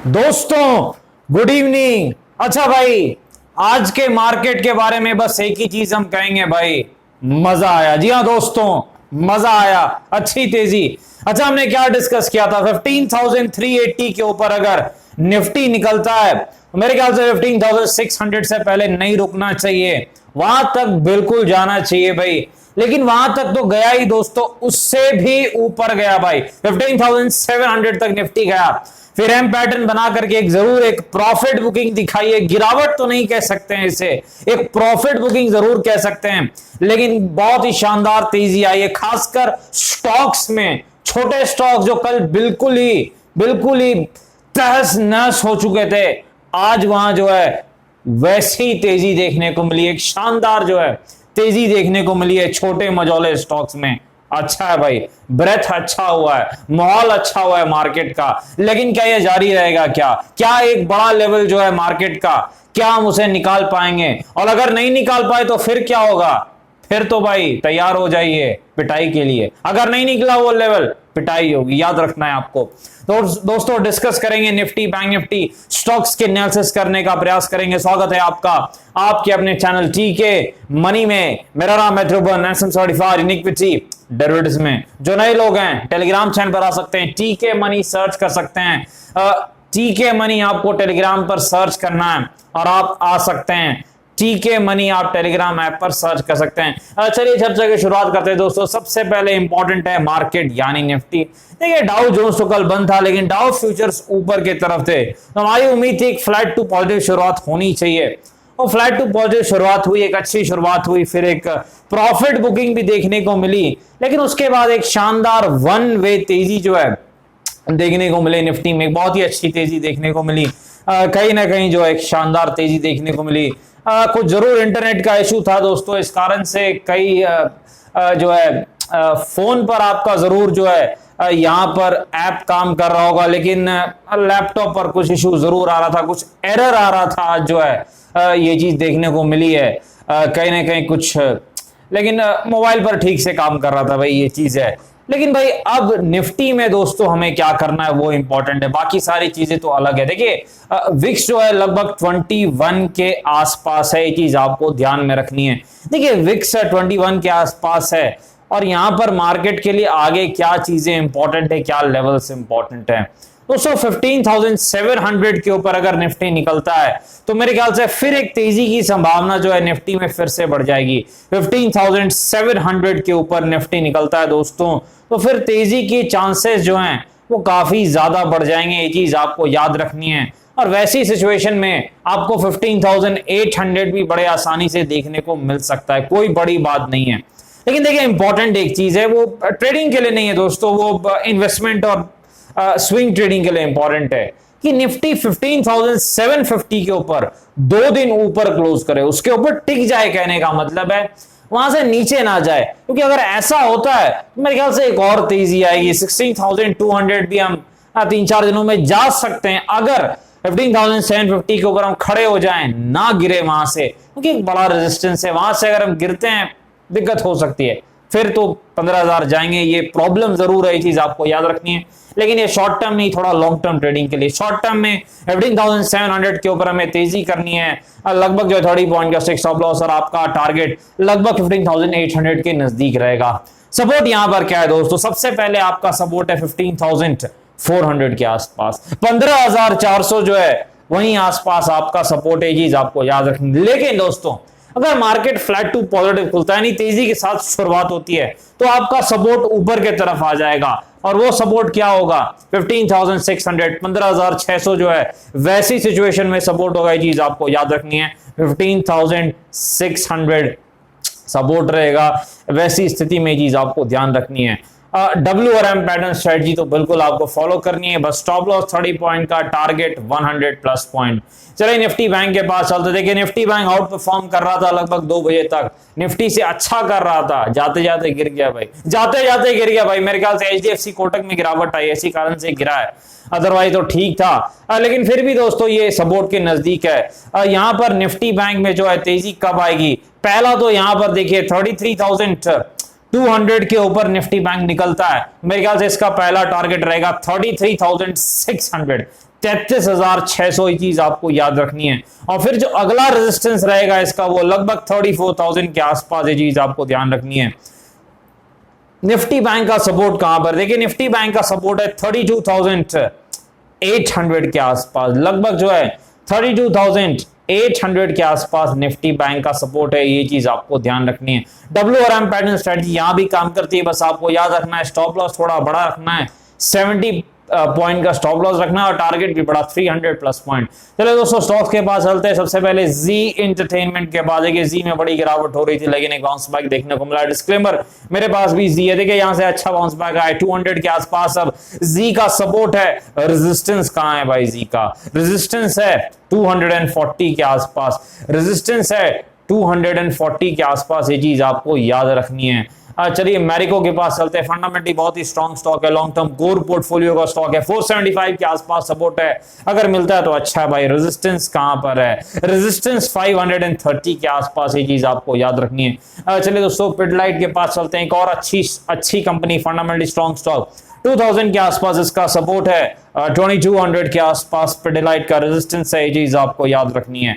दोस्तों good evening. अच्छा भाई, आज के मार्केट के बारे में बस एक ही चीज हम कहेंगे भाई, मजा आया। जी हाँ दोस्तों, मजा आया, अच्छी तेजी। अच्छा, हमने क्या डिस्कस किया था? 15,380 के ऊपर अगर निफ्टी निकलता है तो मेरे ख्याल से 15,600 से पहले नहीं रुकना चाहिए, वहां तक बिल्कुल जाना चाहिए भाई। लेकिन वहां तक तो गया ही दोस्तों, उससे भी ऊपर गया भाई, 15,700 तक निफ्टी गया। फिर एम पैटर्न बना करके एक प्रॉफिट बुकिंग दिखाई है। गिरावट तो नहीं कह सकते हैं इसे, एक प्रॉफिट बुकिंग जरूर कह सकते हैं, लेकिन बहुत ही शानदार तेजी आई है, खासकर स्टॉक्स में। छोटे स्टॉक्स जो कल बिल्कुल ही तहस नहस हो चुके थे, आज वहां जो है वैसी तेजी देखने को मिली, एक शानदार जो है तेजी देखने को मिली है छोटे मझोले स्टॉक्स में। अच्छा है भाई, ब्रेथ अच्छा हुआ है, माहौल अच्छा हुआ है मार्केट का। लेकिन क्या यह जारी रहेगा? क्या एक बड़ा लेवल जो है मार्केट का, क्या हम उसे निकाल पाएंगे? और अगर नहीं निकाल पाए तो फिर क्या होगा? फिर तो भाई तैयार हो जाइए पिटाई के लिए। अगर नहीं निकला वो लेवल, पिटाई होगी, याद रखना है आपको। तो दोस्तों डिस्कस करेंगे निफ्टी, बैंक निफ्टी, स्टॉक्स के एनालिसिस करने का प्रयास करेंगे। स्वागत है आपका आपके अपने चैनल टीके मनी में। मेरा नाम है Dhruvan, SM certified in equity derivatives में। जो नए लोग हैं टेलीग्राम चैनल पर आ सकते हैं, टीके मनी सर्च कर सकते हैं। टीके मनी आपको टेलीग्राम पर सर्च करना है और आप आ सकते हैं। टीके मनी आप टेलीग्राम ऐप पर सर्च कर सकते हैं। चलिए चर्चा की शुरुआत करते हैं दोस्तों। सबसे पहले इंपॉर्टेंट है मार्केट यानी निफ्टी। देखिए डाउ जोन्स तो कल बंद था, लेकिन डाउ फ्यूचर्स ऊपर की तरफ थे, तो हमारी उम्मीद थी एक फ्लैट टू पॉजिटिव शुरुआत होनी चाहिए, और फ्लैट टू पॉजिटिव शुरुआत हुई, एक अच्छी शुरुआत हुई। फिर एक प्रॉफिट बुकिंग भी देखने को मिली, लेकिन उसके बाद एक शानदार वन वे तेजी जो है देखने को मिली निफ्टी में, बहुत ही अच्छी तेजी देखने को मिली। कहीं ना कहीं जो एक शानदार तेजी देखने को मिली। कुछ जरूर इंटरनेट का इशू था दोस्तों, इस कारण से कई जो है फोन पर आपका जरूर जो है यहाँ पर ऐप काम कर रहा होगा, लेकिन लैपटॉप पर कुछ इशू जरूर आ रहा था, कुछ एरर आ रहा था आज जो है ये चीज देखने को मिली है कहीं ना कहीं कुछ, लेकिन मोबाइल पर ठीक से काम कर रहा था भाई, ये चीज है। लेकिन भाई अब निफ्टी में दोस्तों हमें क्या करना है वो इंपॉर्टेंट है, बाकी सारी चीजें तो अलग है। देखिए विक्स जो है लगभग 21 के आसपास है, ये चीज आपको ध्यान में रखनी है। देखिए विक्स 21 के आसपास है, और यहां पर मार्केट के लिए आगे क्या चीजें इंपॉर्टेंट है, क्या लेवल्स इंपॉर्टेंट है दोस्तों। 15,700 के ऊपर अगर निफ्टी निकलता है तो मेरे ख्याल से फिर एक तेजी की संभावना जो है निफ्टी में फिर से बढ़ जाएगी। 15,700 के ऊपर निफ्टी निकलता है दोस्तों, तो फिर तेजी के चांसेस जो हैं वो काफी ज्यादा बढ़ जाएंगे, ये चीज आपको याद रखनी है। और वैसी सिचुएशन में आपको 15,800 भी बड़े आसानी से देखने को मिल सकता है, कोई बड़ी बात नहीं है। लेकिन देखिए इंपॉर्टेंट एक चीज है, वो ट्रेडिंग के लिए नहीं है दोस्तों, वो इन्वेस्टमेंट और स्विंग ट्रेडिंग के लिए इंपॉर्टेंट है कि निफ्टी 15,750 के ऊपर 2 दिन ऊपर क्लोज करे, उसके ऊपर टिक जाए। कहने का मतलब है वहां से नीचे ना जाए, क्योंकि अगर ऐसा होता है तो मेरे ख्याल से एक और तेजी आएगी। 16,200 भी हम 3-4 दिनों में जा सकते हैं, अगर 15,750 के ऊपर हम खड़े हो जाएं, ना गिरे वहां से, क्योंकि एक बड़ा रेजिस्टेंस है, वहां से अगर हम गिरते हैं दिक्कत हो सकती है, फिर तो 15,000 जाएंगे, ये प्रॉब्लम जरूर है, ये चीज आपको याद रखनी है। लेकिन ये शॉर्ट टर्म नहीं, थोड़ा लॉन्ग टर्म ट्रेडिंग के लिए। शॉर्ट टर्म में 15,700 के ऊपर हमें तेजी करनी है, लगभग जो 30 पॉइंट का स्टॉप लॉस, और आपका टारगेट लगभग 15,800 के नजदीक रहेगा। सपोर्ट यहां पर क्या है दोस्तों? सबसे पहले आपका सपोर्ट है 15,400 के आसपास, 15,400 जो है वहीं आसपास आपका सपोर्ट है, चीज आपको याद रखनी। लेकिन दोस्तों अगर मार्केट फ्लैट टू पॉजिटिव खुलता है, नहीं तेजी के साथ शुरुआत होती है, तो आपका सपोर्ट ऊपर की तरफ आ जाएगा, और वो सपोर्ट क्या होगा? 15,600, 15,600 जो है वैसी सिचुएशन में सपोर्ट होगा, ये चीज आपको याद रखनी है। 15,600 सपोर्ट रहेगा, वैसी स्थिति में चीज आपको ध्यान रखनी है। डब्ल्यू और एम पैटर्न स्ट्रेटजी तो बिल्कुल आपको फॉलो करनी है, बस स्टॉप लॉस 30 पॉइंट का, टारगेट 100 प्लस पॉइंट। चलिए निफ्टी बैंक के पास चलते। देखिए निफ्टी बैंक आउट परफॉर्म कर रहा था लगभग 2 बजे तक, निफ्टी से अच्छा कर रहा था, जाते जाते गिर गया भाई, जाते जाते गिर गया भाई। मेरे ख्याल से एचडीएफसी कोटक में गिरावट आई, इसी कारण से गिरा है, अदरवाइज तो ठीक था। लेकिन फिर भी दोस्तों ये सपोर्ट के नजदीक है। यहां पर निफ्टी बैंक में जो है तेजी कब आएगी? पहला तो यहां पर देखिए 200 के ऊपर निफ्टी बैंक निकलता है, मेरे ख्याल से इसका पहला टारगेट रहेगा 33,600, 33,600। ये चीज आपको याद रखनी है। और फिर जो अगला रेजिस्टेंस रहेगा इसका वो लगभग 34,000 के आसपास, ये चीज आपको ध्यान रखनी है। निफ्टी बैंक का सपोर्ट कहां पर, देखिए निफ्टी बैंक का सपोर्ट है 32,800 के आसपास, लगभग जो है 32,800 के आसपास निफ्टी बैंक का सपोर्ट है। ये चीज आपको ध्यान रखनी है। WRM पैटर्न स्ट्रेटजी यहां भी काम करती है, बस आपको याद रखना है स्टॉप लॉस थोड़ा बड़ा रखना है, 70 पॉइंट का स्टॉप लॉस रखना है और टारगेट भी बड़ा 300 प्लस पॉइंट। चलो दोस्तों स्टॉक्स के पास चलते हैं। सबसे पहले जी एंटरटेनमेंट के बाद, देखिए जी में बड़ी गिरावट हो रही थी लेकिन एक बाउंस बैक देखने को मिला। डिस्क्लेमर, मेरे पास भी जी है, देखिए यहां से अच्छा बाउंस बैक आया 200 के आसपास। अब जी का सपोर्ट है, रेजिस्टेंस कहां है भाई? जी का रेजिस्टेंस है 240 के आसपास, रेजिस्टेंस है 240 के आसपास, ये चीज आपको याद रखनी है। चलिए मैरिको के पास चलते हैं। फंडामेंटली बहुत ही स्ट्रॉन्ग स्टॉक है, लॉन्ग टर्म कोर पोर्टफोलियो का स्टॉक है। 475 के आसपास सपोर्ट है, अगर मिलता है तो अच्छा है भाई। रेजिस्टेंस कहां पर है? रेजिस्टेंस 530 के आसपास, ये चीज आपको याद रखनी है। चलिए दोस्तों पिडिलाइट के पास चलते हैं, एक और अच्छी कंपनी, फंडामेंटली स्ट्रॉन्ग स्टॉक, 2000 के आसपास इसका सपोर्ट है, 2200 के आसपास पिडिलाइट का रेजिस्टेंस है, ये चीज आपको याद रखनी है।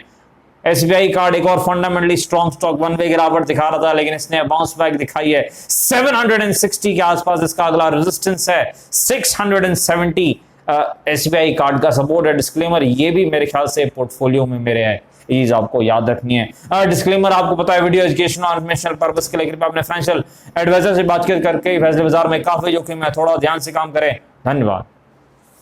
SBI कार्ड एक और fundamentally strong stock, one way गिरावट दिखा रहा था लेकिन इसने बाउंस बैक दिखाई है, 760 के आसपास इसका अगला रेजिस्टेंस है, 670 SBI कार्ड का सपोर्ट है। डिस्क्लेमर, ये भी मेरे ख्याल से पोर्टफोलियो में मेरे है, ये चीज आपको याद रखनी है। डिस्क्लेमर, आपको पता है वीडियो एजुकेशन और इन्फॉर्मेशनल पर्पस के लिए, कृपया अपने फाइनेंशियल एडवाइजर से बातचीत करके फैसले बाजार में काफी जोखिम है, थोड़ा ध्यान से काम करें। धन्यवाद।